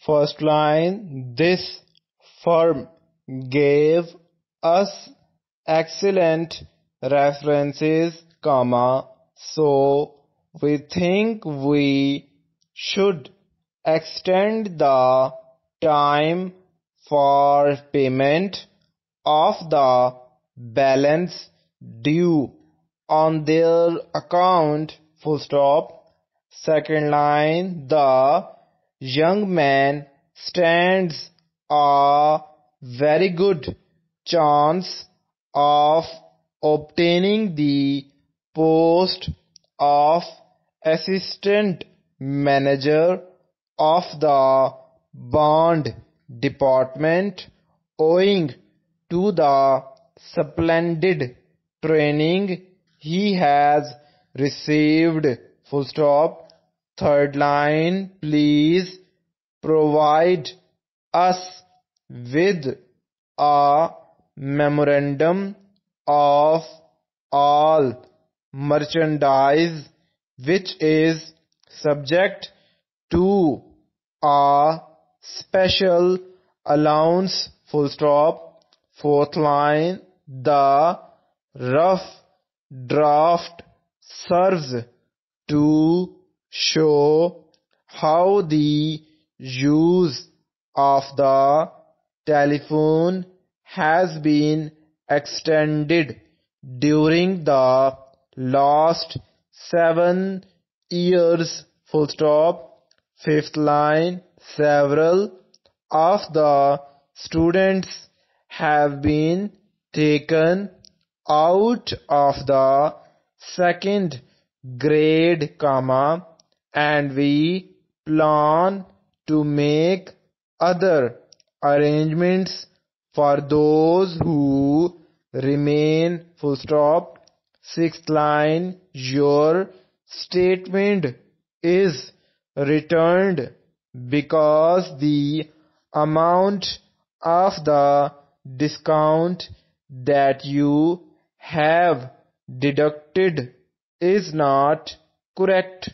First line, this firm gave us excellent references, so we think we should extend the time for payment of the balance due on their account. Second line, the young man stands a very good chance of obtaining the post of assistant manager of the bond department owing to the splendid training he has received. Third line, please provide us with a memorandum of all merchandise which is subject to a special allowance. Fourth line, the rough draft serves to show how the use of the telephone has been extended during the last 7 years. Fifth line, several of the students have been taken out of the second grade, and we plan to make other arrangements for those who remain. Sixth line, your statement is returned because the amount of the discount that you have deducted is not correct.